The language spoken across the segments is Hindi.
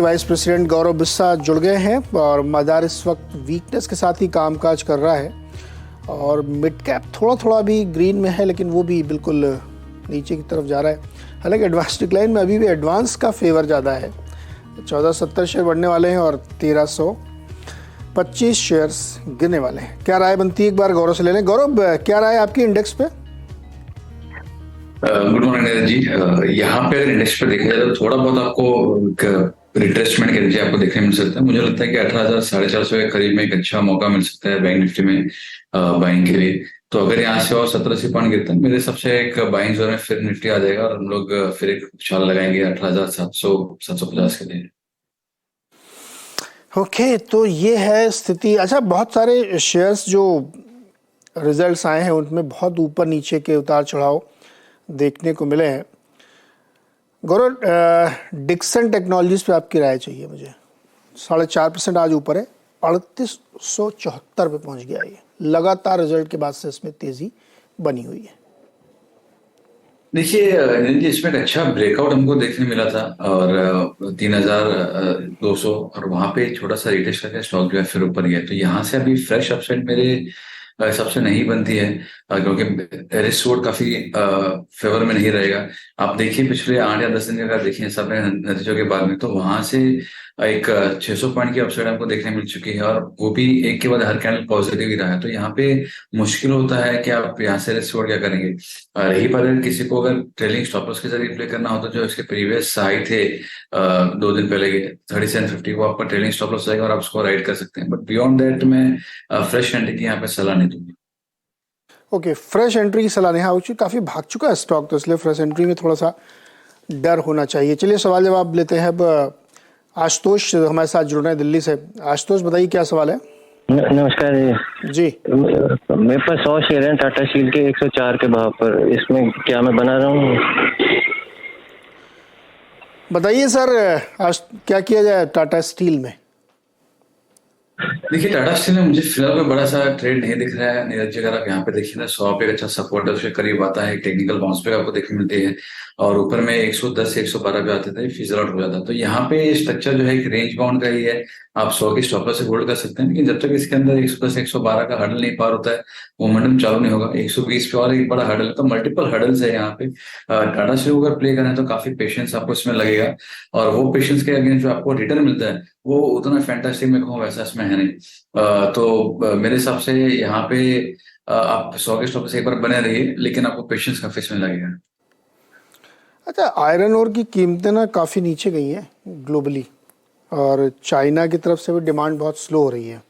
वाइस प्रेसिडेंट गौरव बिस्सा जुड़ गए हैं और बाजार इस वक्त वीकनेस के साथ ही कामकाज कर रहा है और मिड कैप थोड़ा थोड़ा भी ग्रीन में है, लेकिन वो भी बिल्कुल नीचे की तरफ जा रहा है। हालांकि एडवांस डिक्लाइन में अभी भी एडवांस का फेवर ज़्यादा है। 1470 शेयर बढ़ने वाले हैं और 1325 शेयर्स गिरने वाले हैं। क्या राय बनती है, एक बार गौरव से ले लें। गौरव, क्या राय आपकी इंडेक्स पे? Good morning Neeraj ji. यहाँ पे अगर इंडेक्स पे देखा जाए तो थोड़ा बहुत आपको रिट्रेसमेंट के नीचे आपको देखने मिल सकता है। मुझे लगता है कि 18,000 450 के करीब में एक अच्छा मौका मिल सकता है बैंक निफ्टी में बाइंग के लिए। तो अगर यहाँ से और 70-80 पॉइंट गिरता है, मेरे हिसाब से एक बाइंग जोन में फिर निफ्टी आ जाएगा और हम लोग फिर एक उछाल लगाएंगे 18,700 750 के लिए। ओके, तो ये है स्थिति। अच्छा, बहुत सारे शेयर्स जो रिजल्ट्स आए हैं उनमें बहुत ऊपर नीचे के उतार चढ़ाव देखने को मिले हैं। गौरव, डिक्सन टेक्नोलॉजीज पे आपकी राय चाहिए मुझे। 4.5% आज ऊपर है, 3874 पे पहुंच गया। ये लगातार रिजल्ट के बाद से इसमें तेजी बनी हुई है। देखिए नीरज जी, इसमें एक अच्छा ब्रेकआउट हमको देखने मिला था और 3,200 और वहां पे छोटा सा रिटेस्ट करके स्टॉक जो है फिर ऊपर गया। तो यहाँ से अभी फ्रेश अपसाइड मेरे हिसाब से नहीं बनती है, क्योंकि रिस्क रिवॉर्ड काफी फेवर में नहीं रहेगा। आप देखिए पिछले 8 या 10 दिन का अगर देखिए सब नतीजों के बाद में, तो वहां से एक 600 पॉइंट की अपसाइड आपको देखने मिल चुकी है और वो भी एक के बाद हर कैंडल पॉजिटिव ही रहा है। तो यहाँ पे मुश्किल होता है कि आप यहाँ से रिस्क रिवॉर्ड क्या करेंगे। रही बात अगर किसी को अगर ट्रेलिंग स्टॉप लॉस के जरिए प्ले करना हो, तो जो इसके प्रीवियस हाई थे 2 दिन पहले के 3750, वो आपका ट्रेलिंग स्टॉप लॉस रहेगा और आप उसको राइड कर सकते हैं। बट बियॉन्ड दैट मैं फ्रेश एंट्री की यहाँ पे सलाह नहीं दूंगा। ओके, फ्रेश एंट्री की सलाह नहीं। हाँ, काफ़ी भाग चुका है स्टॉक, तो इसलिए फ्रेश एंट्री में थोड़ा सा डर होना चाहिए। चलिए सवाल जवाब लेते हैं। अब आशुतोष हमारे साथ जुड़ रहे हैं दिल्ली से। आशुतोष, बताइए क्या सवाल है। नमस्कार जी। मेरे पास 100 शेयर हैं टाटा स्टील के 104 के भाव पर। इसमें क्या मैं बना रहा हूँ? बताइए सर, आज क्या किया जाए टाटा स्टील में? देखिए टाटा स्टील में मुझे फिलहाल कोई बड़ा सा ट्रेड नहीं दिख रहा है नीरज जी। अगर आप यहाँ पे देखिए ना, 100 पे एक अच्छा सपोर्ट है, उसके करीब आता है, टेक्निकल बाउंस बैक आपको देखने मिलती है और ऊपर में 110 से 112 पे आते थे, फिजल आउट हो जाता है। तो यहाँ पे स्ट्रक्चर जो है एक रेंज बाउंड का ही है। आप 100 की स्टॉप लॉस से होल्ड कर सकते हैं, लेकिन जब तक इसके अंदर 110 112 का हर्डल नहीं पार होता है, मोमेंटम चालू नहीं होगा। 120 पे और एक बड़ा हर्डल है, तो मल्टीपल हर्डल्स है यहाँ पे। टाटा स्टील को अगर प्ले करना है तो काफी पेशेंस आपको इसमें लगेगा और वो पेशेंस के अगेंस्ट जो आपको रिटर्न मिलता है वो उतना फैंटास्टिक मैं कहूँ वैसा इसमें है नहीं। मेरे हिसाब से यहाँ पे आप 100 के स्टॉप से एक बार बने रहिए, लेकिन आपको पेशेंस काफी इसमें लगेगा। अच्छा, आयरन ओर की कीमतें ना काफ़ी नीचे गई हैं ग्लोबली और चाइना की तरफ से भी डिमांड बहुत स्लो हो रही है,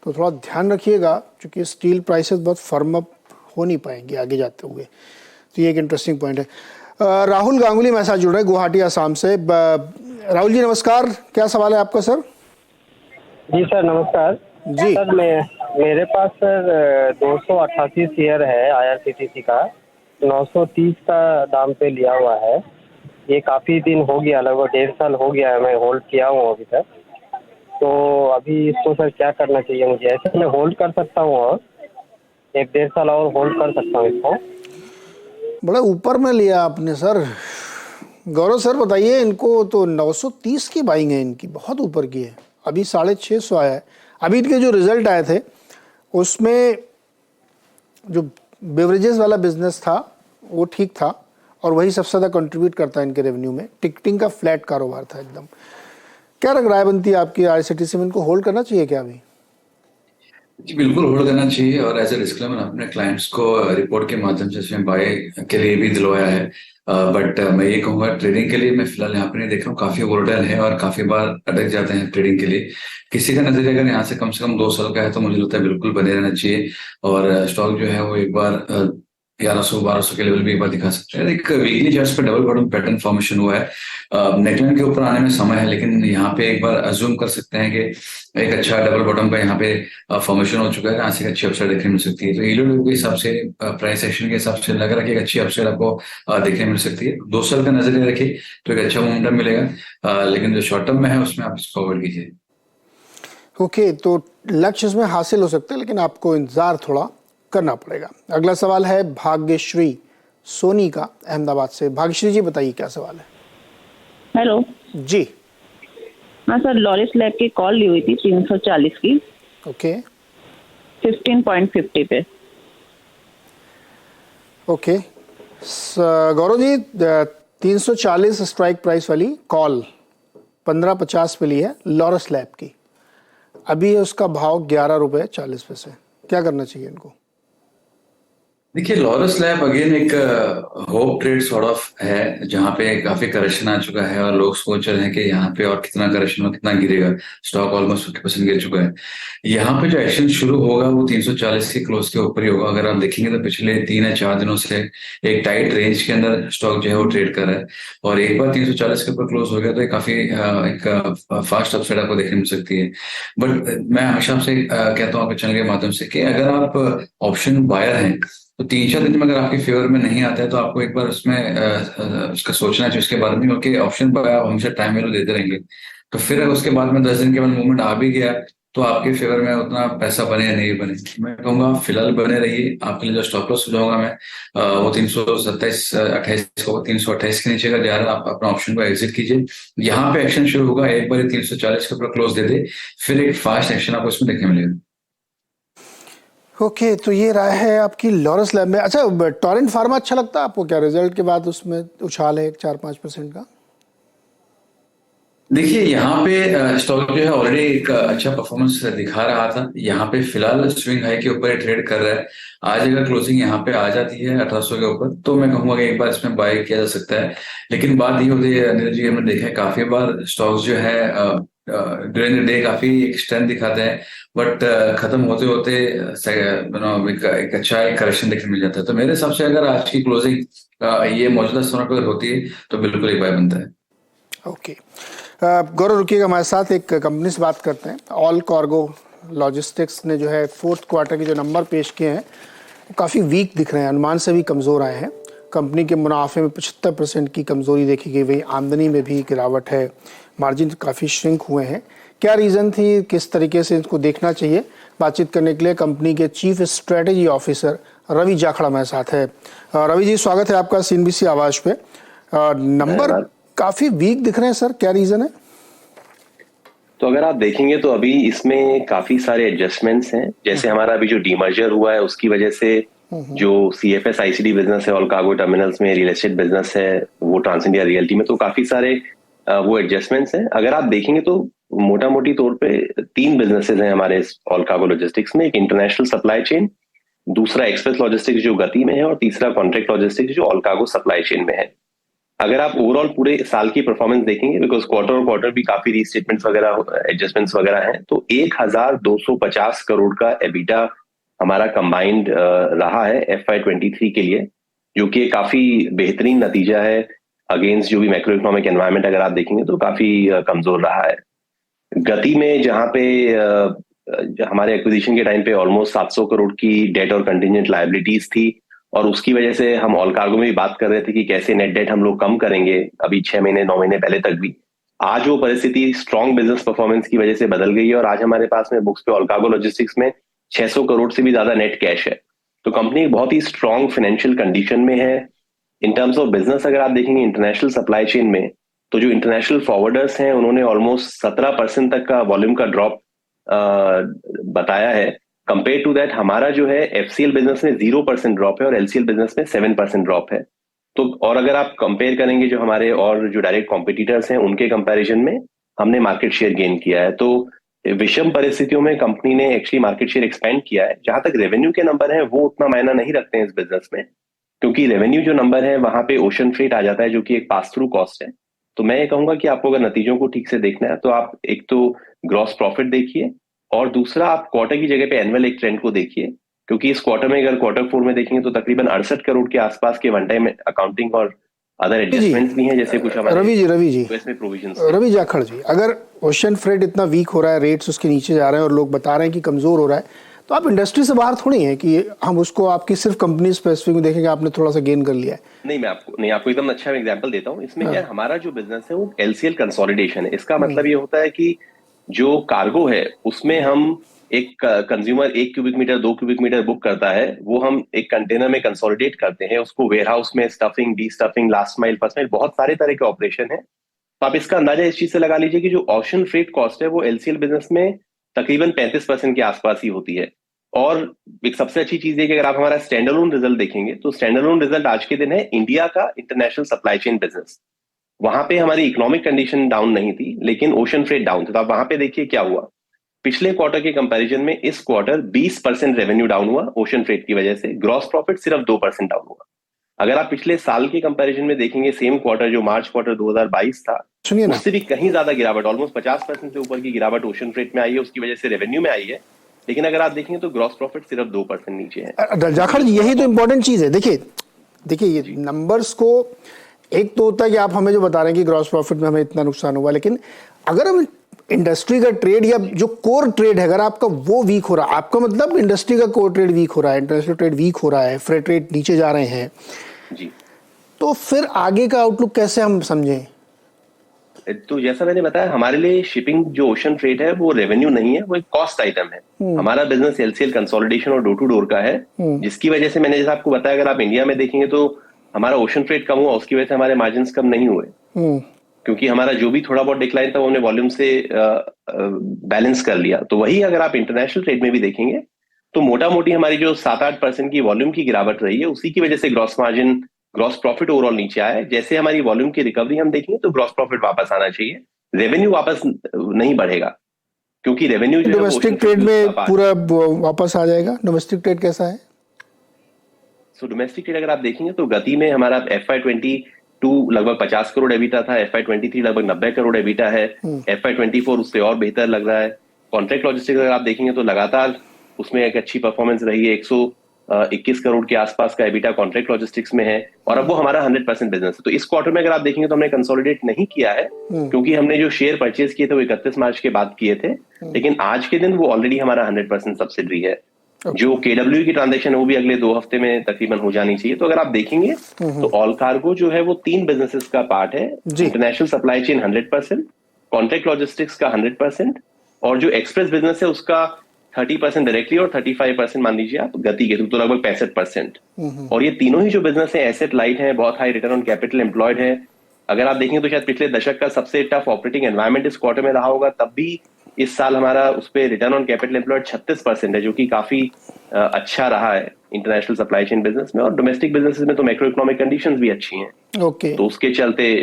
तो थोड़ा ध्यान रखिएगा, क्योंकि स्टील प्राइसेस बहुत फर्म अप हो नहीं पाएंगे आगे जाते हुए। तो ये एक इंटरेस्टिंग पॉइंट है। राहुल गांगुली मेरे साथ जुड़ रहे हैं गुवाहाटी आसाम से। राहुल जी नमस्कार, क्या सवाल है आपका सर? जी सर नमस्कार जी सर। मेरे पास सर 288 शेयर है IRCTC का। 930 का दाम पे लिया हुआ है। ये काफ़ी दिन हो गया, लगभग 1.5 साल हो गया है मैं होल्ड किया हूँ अभी तक। तो अभी इसको सर क्या करना चाहिए मुझे? ऐसे मैं होल्ड कर सकता हूँ और 1.5 साल और होल्ड कर सकता हूँ इसको? बड़ा ऊपर में लिया आपने सर। गौरव सर बताइए, इनको तो 930 की बाइंग है, इनकी बहुत ऊपर की है, अभी 650 आया है। अभी इनके जो रिजल्ट आए थे उसमें जो बेवरेजेस वाला बिजनेस था वो ठीक था और वही सबसे ज़्यादा कंट्रीब्यूट करता है इनके रेवेन्यू में। टिकटिंग का फ्लैट कारोबार था एकदम। क्या राय बनती है आपकी? IRCTC में इनको होल्ड करना चाहिए क्या अभी? जी बिल्कुल होल्ड करना चाहिए और एज ए डिस्क्लेमर अपने क्लाइंट्स को रिपोर्ट के माध्यम से इसमें बाय के लिए भी दिलवाया है। बट मैं ये कहूँगा ट्रेडिंग के लिए मैं फिलहाल यहाँ पे नहीं देख रहा हूँ। काफी वोलेटाइल है और काफी बार अटक जाते हैं ट्रेडिंग के लिए। किसी का नजरिया अगर यहाँ से कम 2 साल का है तो मुझे लगता है बिल्कुल बने रहना चाहिए और स्टॉक जो है वो एक बार 1100-1200 के लेवल भी एक बार दिखा सकते हैं। एक वीकली चार्ट्स पे डबल बॉटम पैटर्न फॉर्मेशन हुआ है। नेकलाइन के ऊपर आने में समय है, लेकिन यहाँ पे एक बार अज्यूम कर सकते हैं कि एक अच्छा डबल बॉटम का यहाँ पे फॉर्मेशन हो चुका है, यहाँ से एक अच्छी अपसाइड देखने मिल सकती है। तो ईल्ड के हिसाब से प्राइस एक्शन के हिसाब से लग रहा है कि एक अच्छी अपसाइड आपको देखने मिल सकती है। 2 साल का नजरिया रखिए तो एक अच्छा मोमेंटम मिलेगा, लेकिन जो शॉर्ट टर्म में है उसमें आप इसको अवॉइड कीजिए। ओके, तो लक्ष्य इसमें हासिल हो सकते हैं, लेकिन आपको इंतजार थोड़ा करना पड़ेगा। अगला सवाल है भाग्यश्री सोनी का, अहमदाबाद से। भाग्यश्री जी बताइए क्या सवाल है। हेलो जी। हाँ सर, लॉरिस लैब की कॉल ली हुई थी 340 की, ओके 15.50 पे। Okay Gaurav ji, 340 strike price वाली कॉल 15.50 पे ली है लॉरस लैब की, अभी है उसका भाव 11 रुपये 40 पैसे। क्या करना चाहिए इनको? देखिए, लॉरस लैब अगेन एक होप ट्रेड सॉर्ट ऑफ है, जहां पे काफी करेक्शन आ चुका है और लोग सोच रहे हैं कि यहाँ पे और कितना करेक्शन और कितना गिरेगा। स्टॉक ऑलमोस्ट 50% गिर चुका है। यहाँ पे जो एक्शन शुरू होगा वो 340 के क्लोज के ऊपर ही होगा। अगर आप देखेंगे तो पिछले 3 या 4 दिनों से एक टाइट रेंज के अंदर स्टॉक जो है वो ट्रेड कर रहा है, और एक बार 340 के ऊपर क्लोज हो गया तो ये काफी एक फास्ट अपसाइड आपको देखने मिल सकती है। बट मैं हमेशा आपसे कहता हूँ आपके चैनल के माध्यम से कि अगर आप ऑप्शन बायर हैं तो 3 4 दिन में अगर आपके फेवर में नहीं आता है तो आपको एक बार उसमें उसका सोचना चाहिए उसके बारे में, क्योंकि ऑप्शन पर आप हमेशा टाइम वैल्यू देते रहेंगे तो फिर अगर उसके बाद में 10 दिन के बाद मूवमेंट आ भी गया तो आपके फेवर में उतना पैसा बने या नहीं बने। मैं कहूंगा फिलहाल बने रहिए। आपके लिए जो स्टॉप लॉस सुझाऊंगा मैं वो 327 28 को 328 के नीचे अगर जा रहा है आप अपना ऑप्शन को एग्जिट कीजिए। यहाँ पे एक्शन शुरू होगा, एक बार 340 के ऊपर क्लोज दे दे, फिर एक फास्ट एक्शन आपको इसमें देखने मिलेगा। ओके तो ये राय है आपकी लॉरस लैब में। अच्छा, टोरेंट फार्मा अच्छा लगता है आपको क्या? रिजल्ट के बाद उसमें उछाल है 4-5% का। देखिए, यहाँ पे स्टॉक जो है ऑलरेडी एक अच्छा परफॉर्मेंस दिखा रहा था। यहाँ पे फिलहाल स्विंग हाई के ऊपर ट्रेड कर रहा है। आज अगर क्लोजिंग यहाँ पे आ जाती है 1800 के ऊपर तो मैं कहूंगा कि एक बार इसमें बाय किया जा सकता है। लेकिन बात ये होती है नीरज जी, हमने देखा है काफी बार स्टॉक्स जो है ड्यूरिंग द डे काफी एक स्ट्रेंथ दिखाते हैं, बट खत्म होते होते एक अच्छा एक करेक्शन देखने मिल जाता है। तो मेरे हिसाब से अगर आज की क्लोजिंग ये मौजूदा समय पर होती है तो बिल्कुल एक बाय बनता है। ओके गौरव रुकिएगा, हमारे साथ एक कंपनी से बात करते हैं। ऑल कार्गो लॉजिस्टिक्स ने जो है फोर्थ क्वार्टर के जो नंबर पेश किए हैं वो काफ़ी वीक दिख रहे हैं, अनुमान से भी कमज़ोर आए हैं। कंपनी के मुनाफे में 75% की कमज़ोरी देखी गई, वही आमदनी में भी गिरावट है, मार्जिन काफ़ी श्रिंक हुए हैं। क्या रीज़न थी, किस तरीके से इसको देखना चाहिए? बातचीत करने के लिए कंपनी के चीफ स्ट्रेटेजी ऑफिसर रवि जाखड़ा मेरे साथ है। रवि जी, स्वागत है आपका CNBC आवाज़ पे। नंबर काफी वीक दिख रहे हैं सर, क्या रीजन है? तो अगर आप देखेंगे तो अभी इसमें काफी सारे एडजस्टमेंट्स हैं। जैसे हमारा अभी जो डीमर्जर हुआ है उसकी वजह से जो CFS ICD बिजनेस है, ऑल कार्गो टर्मिनल्स में रियल एस्टेट बिजनेस है, वो ट्रांस इंडिया रियल्टी में, तो काफी सारे वो एडजस्टमेंट्स हैं। अगर आप देखेंगे तो मोटा मोटी तौर पे 3 बिजनेसेस हैं हमारे ऑल कार्गो लॉजिस्टिक्स में। एक इंटरनेशनल सप्लाई चेन, दूसरा एक्सप्रेस लॉजिस्टिक्स जो गति में है, और तीसरा कॉन्ट्रैक्ट लॉजिस्टिक्स जो ऑल कार्गो सप्लाई चेन में है। अगर आप ओवरऑल पूरे साल की परफॉर्मेंस देखेंगे, बिकॉज क्वार्टर और क्वार्टर भी काफी रीस्टेटमेंट्स वगैरह एडजस्टमेंट्स वगैरह हैं, तो 1250 करोड़ का एबिटा हमारा कंबाइंड रहा है FY23 के लिए, जो कि काफी बेहतरीन नतीजा है अगेंस्ट जो भी मैक्रो इकोनॉमिक एनवायरनमेंट अगर आप देखेंगे तो काफी कमजोर रहा है। गति में जहां पे हमारे एक्विजिशन के टाइम पे ऑलमोस्ट 700 करोड़ की डेट और कंटिजेंट लायबिलिटीज थी, और उसकी वजह से हम ऑल कार्गो में भी बात कर रहे थे कि कैसे नेट डेट हम लोग कम करेंगे, अभी 6 महीने 9 महीने पहले तक भी। आज वो परिस्थिति स्ट्रॉन्ग बिजनेस परफॉर्मेंस की वजह से बदल गई है, और आज हमारे पास में बुक्स पे ऑल कार्गो लॉजिस्टिक्स में 600 करोड़ से भी ज्यादा नेट कैश है। तो कंपनी बहुत ही स्ट्रॉन्ग फाइनेंशियल कंडीशन में है। इन टर्म्स ऑफ बिजनेस अगर आप देखेंगे इंटरनेशनल सप्लाई चेन में, तो जो इंटरनेशनल फॉरवर्डर्स हैं उन्होंने ऑलमोस्ट 17% तक का वॉल्यूम का ड्रॉप बताया है। कंपेयर टू दैट हमारा जो है FCL बिजनेस में 0% ड्रॉप है और LCL बिजनेस में 7% ड्रॉप है। तो और अगर आप कंपेयर करेंगे जो हमारे और जो डायरेक्ट कॉम्पिटिटर्स हैं उनके कंपैरिजन में हमने मार्केट शेयर गेन किया है। तो विषम परिस्थितियों में कंपनी ने एक्चुअली मार्केट शेयर एक्सपेंड किया है। जहां तक रेवेन्यू के नंबर है वो उतना मायना नहीं रखते हैं इस बिजनेस में, क्योंकि रेवेन्यू जो नंबर है वहां पे ओशन फ्रेट आ जाता है जो कि एक पास थ्रू कॉस्ट है। तो मैं ये कहूंगा कि आपको अगर नतीजों को ठीक से देखना है तो आप एक तो ग्रॉस प्रॉफिट देखिए, और दूसरा आप क्वार्टर की जगह पे एनुअल एक ट्रेंड को देखिए, क्योंकि इस क्वार्टर में अगर क्वार्टर 4 में देखेंगे तो तकरीबन 68 करोड़ के आसपास के वन टाइम अकाउंटिंग और अदर एडजस्टमेंट्स भी हैं, जैसे कुछ हमारे रवि जी इसमें प्रोविजंस। रवि जाखड़ जी, अगर ओशन फ्रेट इतना वीक हो रहा है, रेट्स उसके नीचे जा रहे हैं और लोग बता रहे हैं कि कमजोर हो रहा है, तो आप इंडस्ट्री से बाहर थोड़ी हैं कि हम उसको आपकी सिर्फ कंपनी स्पेसिफिक में देखेंगे आपने थोड़ा सा गेन कर लिया है। मैं आपको एकदम अच्छा एग्जांपल देता हूँ। इसमें क्या हमारा जो बिजनेस है वो LCL कंसोलिडेशन है। इसका मतलब ये होता है कि जो कार्गो है उसमें हम एक consumer 1 cubic metre 2 cubic metre book करता है, वो हम एक कंटेनर में कंसोलिडेट करते हैं, उसको वेयर हाउस में stuffing, D stuffing, last mile, first mile, बहुत सारे तरह के ऑपरेशन है। तो आप इसका अंदाजा इस चीज से लगा लीजिए कि जो ओशन फ्रेट कॉस्ट है वो एलसीएल बिजनेस में तकरीबन 35% के आसपास ही होती है। और एक सबसे अच्छी चीज है कि अगर आप हमारा स्टैंडअलोन रिजल्ट देखेंगे तो स्टैंडअलोन रिजल्ट आज के दिन है इंडिया का इंटरनेशनल सप्लाई चेन बिजनेस। वहां पे हमारी इकोनॉमिक कंडीशन डाउन नहीं थी लेकिन ओशन फ्रेट डाउन था। तो आप वहां पे देखिए क्या हुआ, पिछले क्वार्टर के कंपैरिजन में इस क्वार्टर 20% रेवेन्यू डाउन हुआ ओशन फ्रेट की वजह से, ग्रॉस प्रॉफिट सिर्फ 2% डाउन हुआ। अगर आप पिछले साल के कंपैरिजन में देखेंगे सेम क्वार्टर जो मार्च क्वार्टर 2022 था, सुनिए ना, उससे भी कहीं ज्यादा गिरावट, ऑलमोस्ट 50% से ऊपर की गिरावट ओशन फ्रेट में आई है, उसकी वजह से रेवेन्यू में आई है। लेकिन अगर आप देखेंगे तो ग्रॉस प्रॉफिट सिर्फ 2% नीचे है। जाखड़ जी यही तो इम्पोर्टेंट चीज है। देखिए ये नंबर्स को, एक तो होता है कि आप हमें जो बता रहे हैं कि ग्रॉस प्रॉफिट में हमें इतना नुकसान हुआ, लेकिन अगर हम इंडस्ट्री का ट्रेड या जो कोर ट्रेड है अगर आपका वो वीक हो रहा है, आपका मतलब इंडस्ट्री का कोर ट्रेड वीक हो रहा है, इंटरनेशनल ट्रेड वीक हो रहा है, फ्रेट रेट नीचे जा रहे हैं जी, तो फिर आगे का आउटलुक कैसे हम समझें? तो जैसा मैंने बताया हमारे लिए शिपिंग जो ओशन फ्रेट है वो रेवेन्यू नहीं है, वो एक कॉस्ट आइटम है। हमारा बिजनेस एलसीएल कंसोलिडेशन और डोर टू डोर का है, जिसकी वजह से मैंने जैसा आपको बताया अगर आप इंडिया में देखेंगे तो हमारा ओशन फ्रेट कम हुआ, उसकी वजह से हमारे मार्जिन कम नहीं हुए, क्योंकि हमारा जो भी थोड़ा बहुत डिक्लाइन था वो हमने वॉल्यूम से बैलेंस कर लिया। तो वही अगर आप इंटरनेशनल ट्रेड में भी देखेंगे तो मोटा मोटी हमारी जो 7-8% की वॉल्यूम की गिरावट रही है उसी की वजह से gross margin, gross profit overall नीचे आया है। जैसे हमारी वॉल्यूम की रिकवरी हम देखेंगे तो ग्रॉस प्रॉफिट वापस आना चाहिए, रेवेन्यू वापस नहीं बढ़ेगा, क्योंकि रेवेन्यू जो डोमेस्टिक ट्रेड में पूरा वापस आ जाएगा। डोमेस्टिक ट्रेड कैसा है? सो डोमेस्टिक ट्रेड अगर आप देखेंगे तो गति में हमारा FY22 लगभग 50 करोड़ एबिटा था, FY23 लगभग 90 करोड़ एबिटा है, FY24 उससे और बेहतर लग रहा है। कॉन्ट्रैक्ट लॉजिस्टिक्स अगर आप देखेंगे तो लगातार उसमें एक अच्छी परफॉर्मेंस रही है, 121 करोड़ के आसपास का एबिटा कॉन्ट्रैक्ट लॉजिस्टिक्स में है, और अब वो हमारा 100% बिजनेस है। तो इस क्वार्टर में अगर आप देखेंगे तो हमने कंसोलिडेट नहीं किया है, क्योंकि हमने जो शेयर परचेज किए थे वो 31 मार्च के बाद किए थे, लेकिन आज के दिन वो ऑलरेडी हमारा 100% सब्सिडरी है। जो KW की ट्रांजेक्शन है वो भी अगले 2 हफ्ते में तकरीबन हो जानी चाहिए। तो अगर आप देखेंगे तो ऑल कार्गो जो है वो 3 बिजनेसेस का पार्ट है, international supply chain 100%, contract logistics का 100%, और जो एक्सप्रेस बिजनेस है उसका 30% डायरेक्टली और 35% मान लीजिए आप गति के थ्रू, तो लगभग 65%। और ये तीनों ही जो बिजनेस है एसेट लाइट है, बहुत high return on capital employed है। अगर आप देखेंगे तो शायद पिछले दशक का सबसे टफ ऑपरेटिंग एनवायरनमेंट इस क्वार्टर में रहा होगा, तब भी इस साल हमारा उस पर रिटर्न ऑन कैपिटल एम्प्लॉयड 36% है, जो कि काफी अच्छा रहा है इंटरनेशनल सप्लाई चेन बिजनेस में। और डोमेस्टिक बिजनेस में तो मैक्रो इकोनॉमिक कंडीशंस भी अच्छी हैं, ओके, तो उसके चलते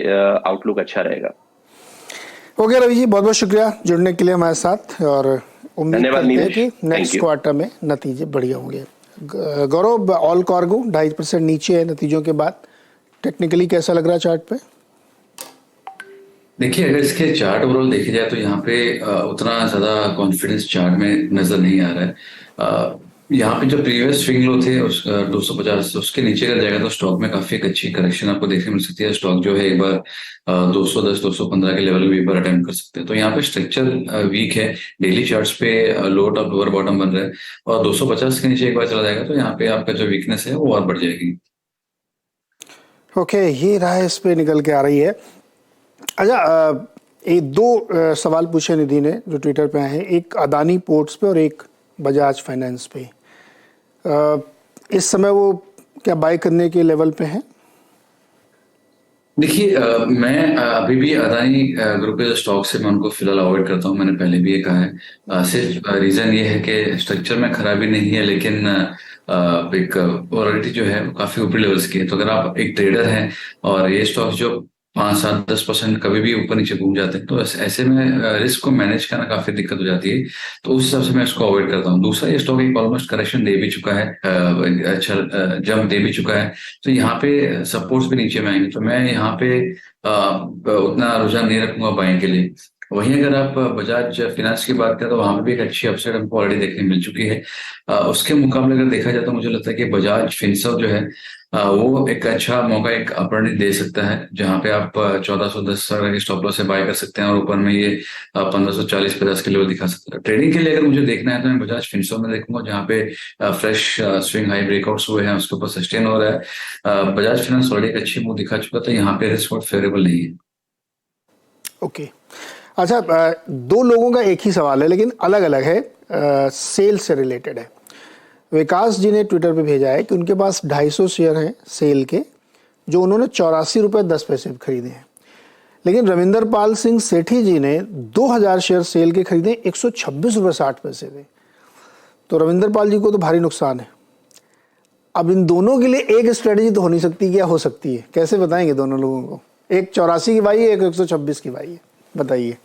आउटलुक अच्छा रहेगा। ओके रवि जी, बहुत बहुत शुक्रिया जुड़ने के लिए हमारे साथ, और उम्मीद करते हैं कि नेक्स्ट क्वार्टर में नतीजे बढ़िया होंगे। गौरव, ऑल कार्गो 2.5% नीचे है नतीजों के बाद, टेक्निकली कैसा लग रहा है चार्ट पे? देखिए अगर इसके चार्ट ओवरऑल देखे जाए तो यहाँ पे उतना ज्यादा कॉन्फिडेंस चार्ट में नजर नहीं आ रहा है। यहाँ पे जो प्रीवियस स्विंग लो थे उस 250 उसके नीचे अगर जाएगा तो स्टॉक में काफी एक अच्छी करेक्शन आपको देखने मिल सकती है। स्टॉक जो है एक बार 210-215 के लेवल भी एक बार अटेम्प्ट कर सकते हैं। तो यहाँ पे स्ट्रक्चर वीक है, डेली चार्ट्स पे लो टॉप लोअर बॉटम बन रहा है, और 250 के नीचे एक बार चला जाएगा तो यहाँ पे आपका जो वीकनेस है वो और बढ़ जाएगी। ओके, ये राह इस पे निकल के आ रही है। अच्छा, ये 2 सवाल पूछे निधि ने जो ट्विटर पे आए हैं, एक अदानी पोर्ट्स पे और एक बजाज फाइनेंस पे। इस समय वो क्या बाय करने के लेवल पे हैं? देखिए मैं अभी भी अदानी ग्रुप के जो स्टॉक्स है मैं उनको फिलहाल अवॉइड करता हूं। मैंने पहले भी ये कहा है, सिर्फ रीजन ये है कि स्ट्रक्चर में खराबी नहीं है, लेकिन एक वॉलेटिलिटी जो है वो काफी ऊपरी लेवल्स की है। तो अगर आप एक ट्रेडर हैं और ये स्टॉक जो 5-7-10% कभी भी ऊपर नीचे घूम जाते हैं तो ऐसे में रिस्क को मैनेज करना काफी दिक्कत हो जाती है। तो उस हिसाब से मैं इसको अवॉइड करता हूँ। दूसरा, ये स्टॉक एक ऑलमोस्ट करेक्शन दे भी चुका है, अच्छा जंप दे भी चुका है, तो यहाँ पे सपोर्ट्स भी नीचे में आएंगे, तो मैं यहाँ पे उतना रुझान नहीं रखूंगा बाइंग के लिए। वहीं अगर आप बजाज फाइनेंस की बात करें तो वहां पे भी एक अच्छी अपसाइड हमको ऑलरेडी देखने मिल चुकी है। उसके मुकाबले अगर देखा जाए तो मुझे लगता है कि बजाज फिनसर्व जो है वो एक अच्छा मौका एक अपॉर्चुनिटी दे सकता है, जहां पे आप 1410 के स्टॉप लॉस से बाय कर सकते हैं और ऊपर में ये 1540-50 के लेवल दिखा सकता है। ट्रेडिंग के लिए अगर मुझे देखना है तो मैं बजाज फिनसर्व में देखूंगा, जहां पे फ्रेश स्विंग हाई ब्रेकआउट्स हुए हैं, उसके ऊपर सस्टेन हो रहा है। बजाज फाइनेंस ऑलरेडी एक अच्छी मूव दिखा चुका था, यहाँ पे रिस्क फेवरेबल नहीं है। ओके, अच्छा, 2 लोगों का एक ही सवाल है लेकिन अलग अलग है, सेल से रिलेटेड है। विकास जी ने ट्विटर पे भेजा है कि उनके पास 250 शेयर हैं सेल के, जो उन्होंने 84 रुपये 10 पैसे खरीदे हैं, लेकिन रविंदर पाल सिंह सेठी जी ने 2000 शेयर सेल के खरीदे, 126 रुपये 60 पैसे थे। तो रविंदर पाल जी को तो भारी नुकसान है। अब इन दोनों के लिए एक स्ट्रेटेजी तो हो नहीं सकती, क्या हो सकती है, कैसे बताएंगे दोनों लोगों को? एक 84 की बाई है, एक 126 की बाई है, बताइए।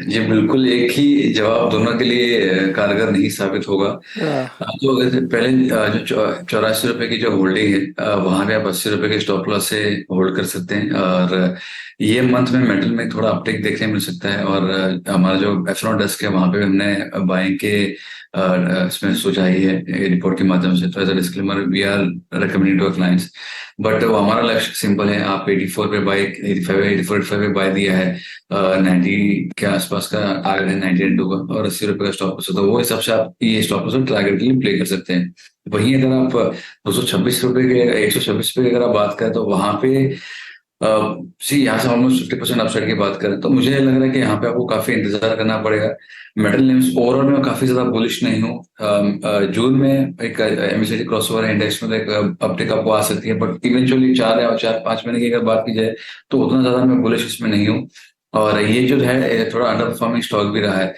जी बिल्कुल, एक ही जवाब दोनों के लिए कारगर नहीं साबित होगा। तो अगर पहले जो 84 रुपए की जो होल्डिंग है, वहां पे आप 80 रुपए के स्टॉप लॉस से होल्ड कर सकते हैं। और ये मंथ में मेटल में थोड़ा अपटेक देखने मिल सकता है। और हमारा जो एफनॉ डेस्क है वहां पे हमने बाइंग के इसमें सुझाई है रिपोर्ट के माध्यम से। तो as a disclaimer we are recommending to clients, but वो हमारा लक्ष्य सिंपल है। आप 84 पे बाय, 85 पे बाय दिया है, 90 के आसपास का टारगेट है, 92 का, और 80 रुपए का स्टॉप लॉस है, तो वो हिसाब से आप ये स्टॉप लॉस टारगेट के लिए प्ले कर सकते हैं। वहीं अगर आप 226 रुपए के, 126 पे अगर आप बात करें तो वहां पे यहाँ से ऑलमोस्ट 50% अपसाइड की बात करें तो मुझे लग रहा है कि यहाँ पे आपको काफी इंतजार करना पड़ेगा। मेटल नेम्स ओवरऑल में काफी ज्यादा बुलिश नहीं हूँ। जून में एक एमएससीआई क्रॉसओवर इंडेक्स में एक अपटेक आपको आ सकती है, बट इवेंचुअली 4 5 महीने की अगर बात की जाए तो उतना ज्यादा मैं बुलिश इसमें नहीं हूँ। और ये जो है थोड़ा अंडर परफॉर्मिंग स्टॉक भी रहा है,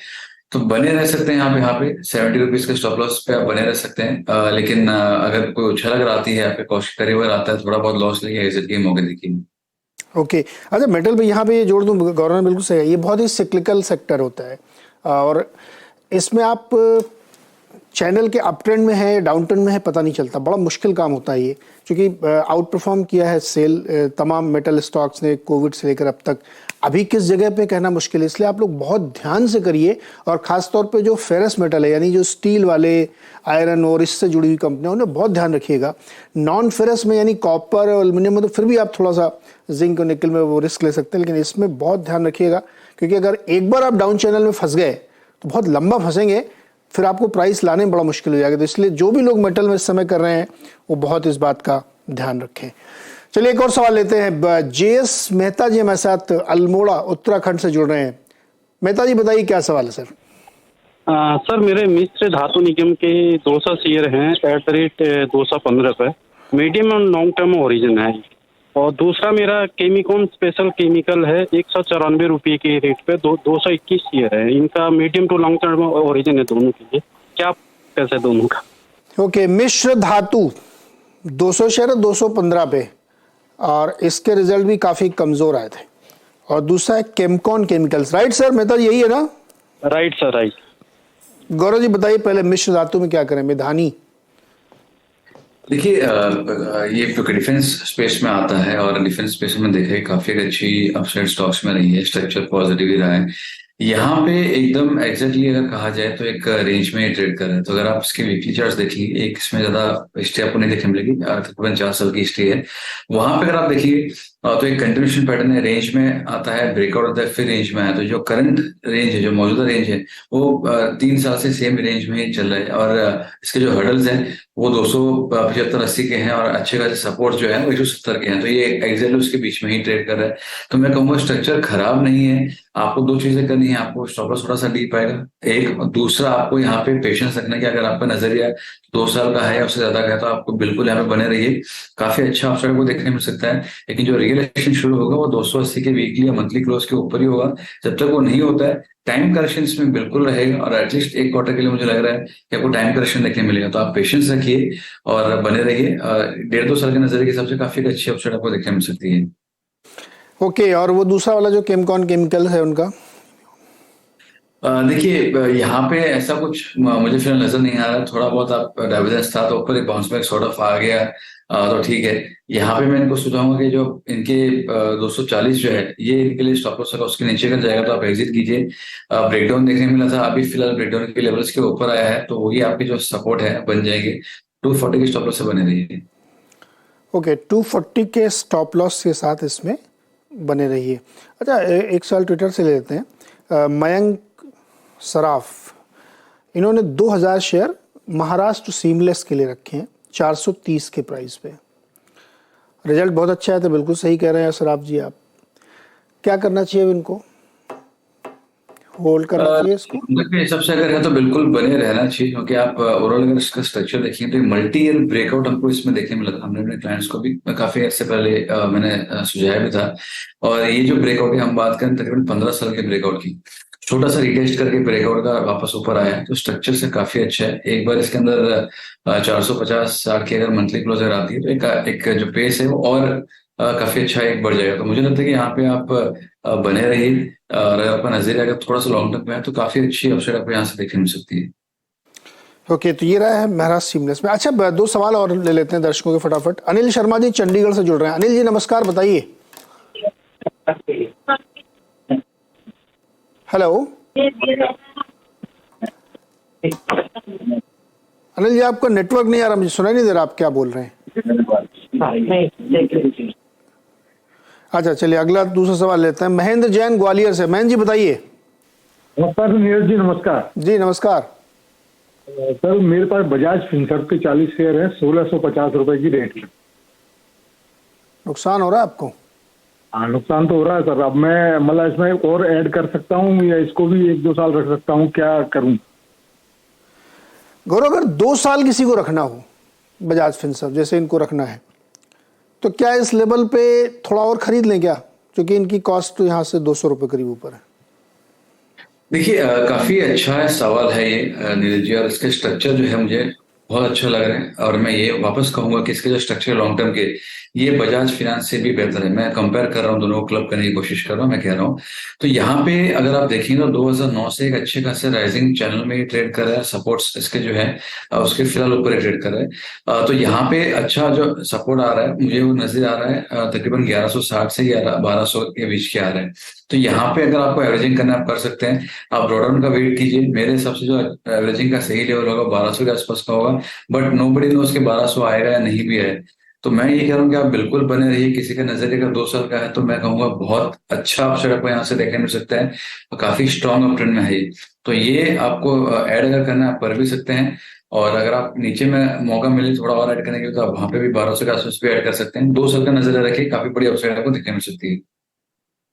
तो बने रह सकते हैं यहाँ पे 70 रुपीज के स्टॉप लॉस पे आप बने रह सकते हैं। लेकिन अगर कोई उछल अगर आती है, आपके कॉस्ट करीब अगर आता है, थोड़ा बहुत लॉस लेके एग्जिट के मौके देखिए। ओके अच्छा, मेटल पे यहाँ पे ये जोड़ दूँ, गौरव ने बिल्कुल सही है, ये बहुत ही सिक्लिकल सेक्टर होता है और इसमें आप चैनल के अप ट्रेंड में है, डाउन ट्रेंड में है, पता नहीं चलता। बड़ा मुश्किल काम होता है ये, क्योंकि आउट परफॉर्म किया है सेल तमाम मेटल स्टॉक्स ने कोविड से लेकर अब तक। अभी किस जगह पे कहना मुश्किल है, इसलिए आप लोग बहुत ध्यान से करिए। और ख़ास तौर पे जो फेरस मेटल है, यानी जो स्टील वाले, आयरन और इससे जुड़ी हुई कंपनियां, उन्हें बहुत ध्यान रखिएगा। नॉन फेरस में यानी कॉपर और एल्युमिनियम में तो फिर भी आप थोड़ा सा जिंक और निकल में वो रिस्क ले सकते हैं, लेकिन इसमें बहुत ध्यान रखिएगा, क्योंकि अगर एक बार आप डाउन चैनल में फंस गए तो बहुत लंबा फंसेंगे, फिर आपको प्राइस लाने में बड़ा मुश्किल हो जाएगा। तो इसलिए जो भी लोग मेटल में इस समय कर रहे हैं वो बहुत इस बात का ध्यान रखें। चलिए एक और सवाल लेते हैं। जेएस मेहता जी हमारे साथ अल्मोड़ा उत्तराखंड से जुड़ रहे हैं। मेहता जी बताइए क्या सवाल है सर? सर मेरे मिश्र धातु निगम के 200 शेयर हैं @215 पे, मीडियम और लॉन्ग टर्म ओरिजिन है। और दूसरा मेरा केमिकॉन स्पेशल केमिकल है 194 रुपये के रेट पे 221 शेयर है। इनका medium to long term origin है दोनों के लिए, क्या कैसे दोनों का? ओके, मिश्र धातु 200 शेयर 215 पे, और इसके रिजल्ट भी काफी कमजोर आए थे। और दूसरा है Chemcon chemicals, right sir? Mehta यही है ना? Right sir, right. Gaurav ji बताइए पहले मिश्र धातु में क्या करें, मेधानी? देखिए ये क्योंकि डिफेंस स्पेस में आता है और डिफेंस स्पेस में देखा है काफी अच्छी अपसाइड स्टॉक्स में रही है, स्ट्रक्चर पॉजिटिव ही रहा है। यहाँ पे एकदम एग्जैक्टली अगर कहा जाए तो एक रेंज में ट्रेड कर रहे हैं। तो अगर आप इसके वीकली चार्ट्स देखिए, एक इसमें ज्यादा हिस्ट्री आपको नहीं देखने मिलेगी, तकरीबन 4 साल की हिस्ट्री है। वहां पे अगर आप देखिए तो एक कंटिन्यूशन पैटर्न है, रेंज में आता है, ब्रेकआउट होता है, फिर रेंज में आया। तो जो करंट रेंज है, जो मौजूदा रेंज है, वो 3 साल से सेम रेंज में ही चल रहा है। और इसके जो हर्डल्स हैं वो 275-80 के हैं, और अच्छे खासे सपोर्ट जो है वो 170 के हैं। तो ये एग्जैक्टली उसके बीच में ही ट्रेड कर रहा है। तो मैं कहूँगा स्ट्रक्चर खराब नहीं है। आपको 2 चीजें करनी है, आपको स्टॉप लॉस थोड़ा सा डीप आएगा, एक। दूसरा आपको यहाँ पे पेशेंस रखना है कि अगर आपका नजरिया 2 साल का है या उससे ज्यादा का है तो आपको बिल्कुल यहाँ पे बने रहिए। काफी अच्छा अपसाइड को देखने मिल सकता है, लेकिन जो रियल एक्शन शुरू होगा वो 280 के वीकली या मंथली क्लोज के ऊपर ही होगा। जब तक वो नहीं होता है टाइम करेक्शन इसमें बिल्कुल रहेगा, और एटलीस्ट 1 क्वार्टर के लिए मुझे लग रहा है कि आपको टाइम करेक्शन देखने मिलेगा। तो आप पेशेंस रखिए और बने रहिए। 1.5-2 साल के नजरिए के हिसाब से काफी अच्छी अपसाइड आपको देखने मिल सकती है। ओके, और वो दूसरा वाला जो केमकॉन केमिकल है उनका? देखिए यहाँ पे ऐसा कुछ मुझे फिलहाल नजर नहीं आ रहा। थोड़ा बहुत आप डाइवर्जेंस था तो ऊपर एक बाउंस बैक सॉर्ट ऑफ आ गया, तो ठीक है। यहाँ पे मैं इनको सुझाऊंगा कि जो इनके 240 जो है ये इनके लिए स्टॉप लॉस है, उसके नीचे अगर जाएगा तो आप एग्जिट कीजिए। ब्रेकडाउन देखने मिला था, अभी फिलहाल ब्रेकडाउन के लेवल्स के ऊपर आया है, तो वही आपकी जो सपोर्ट है बन जाएंगे। 240 के स्टॉप लॉस से बने रहिए। ओके, 240 के स्टॉप लॉस के साथ इसमें बने रहिए। अच्छा, एक सवाल ट्विटर से ले लेते हैं। मयंक सराफ, इन्होंने 2000 शेयर महाराष्ट्र सीमलेस के लिए रखे हैं 430 के प्राइस पे। रिजल्ट बहुत अच्छा है, तो बिल्कुल सही कह रहे हैं सराफ जी आप। क्या करना चाहिए इनको? होल्ड करना चाहिए इसको? मेरे हिसाब से अगर है तो बिल्कुल बने रहना चाहिए, क्योंकि आप ओवरऑल अगर इसका स्ट्रक्चर देखेंगे तो मल्टी ईयर ब्रेकआउट हमको इसमें देखने में लगा। हमने अपने क्लाइंट्स को भी काफी अर्से पहले मैंने सुझाया भी था। और ये जो ब्रेकआउट है, हम बात करें तकरीबन 15 साल के ब्रेकआउट की, छोटा सा रिटेस्ट करके ब्रेकआउट का वापस ऊपर आया है, तो स्ट्रक्चर से काफी अच्छा है। एक बार इसके अंदर 450 की अगर मंथली क्लोजर आती है तो एक जो पेस है वो और काफी अच्छा एक बढ़ जाएगा। तो मुझे लगता है कि यहाँ पे आप बने रहिए, और अगर आपका नजरिया अगर थोड़ा सा लॉन्ग टर्म में है तो काफी अच्छी अपसाइड आपको यहाँ से देखने मिल सकती है। ओके, तो ये रहा है महराज सीमलेस में। अच्छा, 2 सवाल और ले लेते हैं दर्शकों के फटाफट। अनिल शर्मा जी चंडीगढ़ से जुड़ रहे हैं। अनिल जी नमस्कार, बताइए। हेलो अनिल जी, आपका नेटवर्क नहीं आ रहा, मुझे सुनाई नहीं दे रहा आप क्या बोल रहे हैं। अच्छा चलिए, अगला दूसरा सवाल लेते हैं। महेंद्र जैन ग्वालियर से। महेंद्र जी बताइए। नमस्कार नीरज जी, नमस्कार जी नमस्कार। सर मेरे पास बजाज फिनसर्व के 40 शेयर है, 1650 रुपए की रेट में। नुकसान हो रहा है आपको? हाँ, नुकसान तो हो रहा है सर। अब मैं मतलब इसमें और ऐड कर सकता हूँ या इसको भी 1-2 साल रख सकता हूँ, क्या करूँ? गौरव, अगर 2 साल किसी को रखना हो बजाज फिनसर्व जैसे इनको रखना है, तो क्या इस लेवल पे थोड़ा और खरीद लें क्या? क्योंकि इनकी कॉस्ट तो यहाँ से 200 रुपये करीब ऊपर है। देखिए, काफी अच्छा सवाल है ये नीरज जी, और इसके स्ट्रक्चर जो है मुझे बहुत अच्छा लग रहा है। और मैं ये वापस कहूंगा कि इसके जो स्ट्रक्चर लॉन्ग टर्म के, ये बजाज फिनांस से भी बेहतर है। मैं कंपेयर कर रहा हूँ, दोनों को क्लब करने की कोशिश कर रहा हूँ, मैं कह रहा हूँ। तो यहाँ पे अगर आप देखेंगे तो 2009 से एक अच्छे खासे राइजिंग चैनल में ट्रेड कर रहा है। सपोर्ट्स इसके जो है उसके फिलहाल ऊपर ट्रेड कर रहा है। तो यहाँ पे अच्छा जो सपोर्ट आ रहा है मुझे वो नजर आ रहा है, तकरीबन 1160 से 1200 के बीच के आ रहे हैं। तो यहाँ पे अगर आपको एवरेजिंग करना आप कर सकते हैं। आप ड्रॉडाउन का वेट कीजिए, मेरे हिसाब से जो एवरेजिंग का सही लेवल होगा 1200 के आसपास का होगा, बट नोबडी नोस के 1200 आएगा या नहीं भी है। तो मैं ये कह रहा हूँ कि आप बिल्कुल बने रहिए। किसी का नजरिए का 2 साल का है तो मैं कहूँगा बहुत अच्छा अपसाइड आपको यहाँ से देखने मिल सकता है, और काफी स्ट्रॉन्ग अपट्रेंड में है ये। तो ये आपको ऐड अगर करना है आप कर भी सकते हैं, और अगर आप नीचे में मौका मिले थोड़ा और ऐड करने के लिए तो आप वहां पे भी 1200 के आसपास भी ऐड कर सकते हैं। 2 साल का नजरिया रखिए, काफी बड़ी अपसाइड आपको देखने मिल सकती है।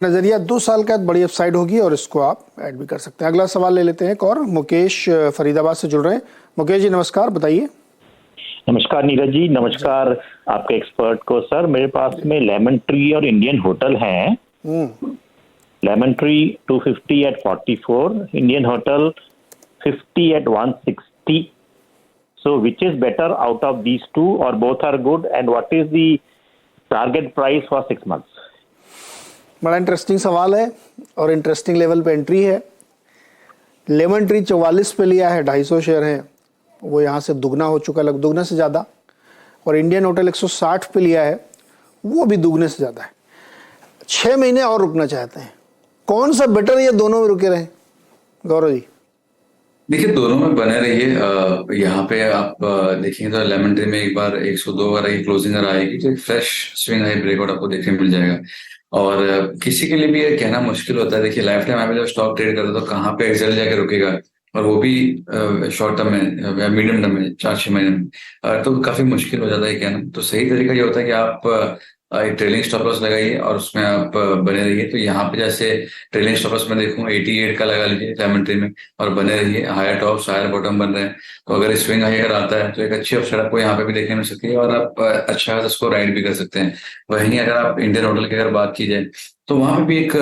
नजरिया 2 साल का बड़ी अपसाइड होगी और इसको आप ऐड भी कर सकते हैं। अगला सवाल ले लेते हैं एक और। मुकेश फरीदाबाद से जुड़ रहे हैं। मुकेश जी नमस्कार, बताइए। नमस्कार नीरज जी, नमस्कार आपके एक्सपर्ट को। सर मेरे पास में लेमन ट्री और इंडियन होटल है। Lemon tree 250 at 44, Indian hotel 50 at 160. So which is better out of these two, or both are good, and what is the target price for 6 months? बड़ा इंटरेस्टिंग सवाल है और इंटरेस्टिंग लेवल पे एंट्री है। लेमन ट्री 44 पे लिया है, 250 शेयर है, वो यहाँ से दुगना हो चुका है, लगभग दुगने से ज़्यादा। और इंडियन होटल 160 पे लिया है, वो भी दुगने से ज़्यादा है। 6 महीने और रुकना चाहते हैं, कौन सा बेटर है या दोनों में रुके रहें गौरव जी? देखिए, दोनों में बने रहिए। यहाँ पे आप देखेंगे तो लेमन ट्री में एक बार 102 अगर क्लोजिंग आएगी तो एक फ्रेश स्विंग हाई ब्रेकआउट आपको देखने मिल जाएगा। और किसी के लिए भी ये कहना मुश्किल होता है। देखिए, लाइफ टाइम आप जब स्टॉक ट्रेड करते हो तो कहाँ पे एग्जैक्ट जाके रुकेगा, और वो भी शॉर्ट टर्म में या मीडियम टर्म में 4-6 महीने में, तो काफी मुश्किल हो जाता है कहना। तो सही तरीका ये होता है कि आप एक ट्रेलिंग स्टॉप लॉस लगाइए और उसमें आप बने रहिए। तो यहाँ पे जैसे ट्रेलिंग स्टॉप लॉस में देखूं 88 का लगा लीजिए लेमन ट्री में, और बने रहिए। हायर टॉप्स हायर बॉटम बन रहे हैं, तो अगर स्विंग हाई अगर आता है तो एक अच्छी अपसाइड आपको यहाँ पे भी देखने मिल सकती है, और आप अच्छा उसको राइड भी कर सकते हैं। वहीं अगर आप इंडियन होटल की अगर बात की जाए तो वहां पे भी एक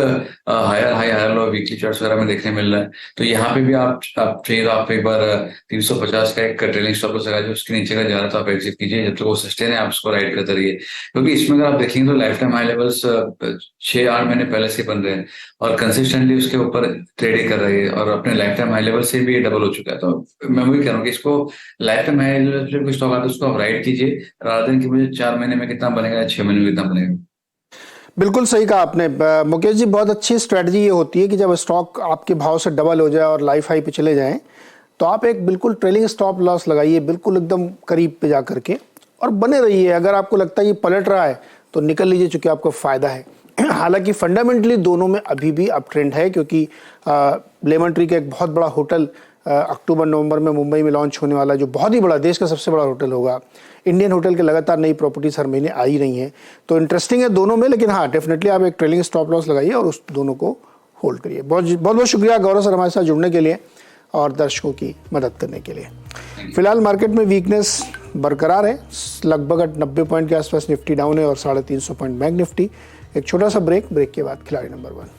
higher high higher low weekly charts वगैरह में देखने मिल रहा है। तो यहाँ पे भी आप चाहिए तो आप एक बार 350 का एक ट्रेलिंग स्टॉप लॉस लगा दीजिए, उसके नीचे का जा रहा तो आप एग्जिट कीजिए। जब तक वो सस्टेन है आप उसको राइड करते रहिए, क्योंकि इसमें अगर आप देखेंगे तो लाइफ टाइम हाई लेवल्स 6-8 महीने पहले से बन रहे हैं, और कंसिस्टेंटली उसके ऊपर ट्रेडिंग कर रही है, और अपने लाइफ टाइम हाई लेवल से भी डबल हो चुका है। तो मैं वही कह रहा हूँ कि इसको लाइफ टाइम हाई लेवल पे कोई स्टॉक आता है उसको आप राइड कीजिए, रादर देन कि मुझे 4 महीने में कितना बनेगा या 6 महीने में कितना बनेगा। बिल्कुल सही कहा आपने मुकेश जी। बहुत अच्छी स्ट्रेटजी ये होती है कि जब स्टॉक आपके भाव से डबल हो जाए और लाइफ हाई पे चले जाएं, तो आप एक बिल्कुल ट्रेलिंग स्टॉप लॉस लगाइए, बिल्कुल एकदम करीब पे जा करके, और बने रहिए। अगर आपको लगता है ये पलट रहा है तो निकल लीजिए, चूंकि आपको फ़ायदा है। हालांकि फंडामेंटली दोनों में अभी भी अप ट्रेंड है, क्योंकि लेमन ट्री का एक बहुत बड़ा होटल अक्टूबर-नवंबर में मुंबई में लॉन्च होने वाला है, जो बहुत ही बड़ा, देश का सबसे बड़ा होटल होगा। इंडियन होटल के लगातार नई प्रॉपर्टीज हर महीने आ ही रही हैं, तो इंटरेस्टिंग है दोनों में। लेकिन हाँ, डेफिनेटली आप एक ट्रेलिंग स्टॉप लॉस लगाइए और उस दोनों को होल्ड करिए। बहुत बहुत शुक्रिया गौरव सर हमारे साथ जुड़ने के लिए और दर्शकों की मदद करने के लिए। फिलहाल मार्केट में वीकनेस बरकरार है, लगभग 90 पॉइंट के आसपास निफ्टी डाउन है और 350 पॉइंट बैंक निफ्टी। एक छोटा सा ब्रेक के बाद खिलाड़ी नंबर 1।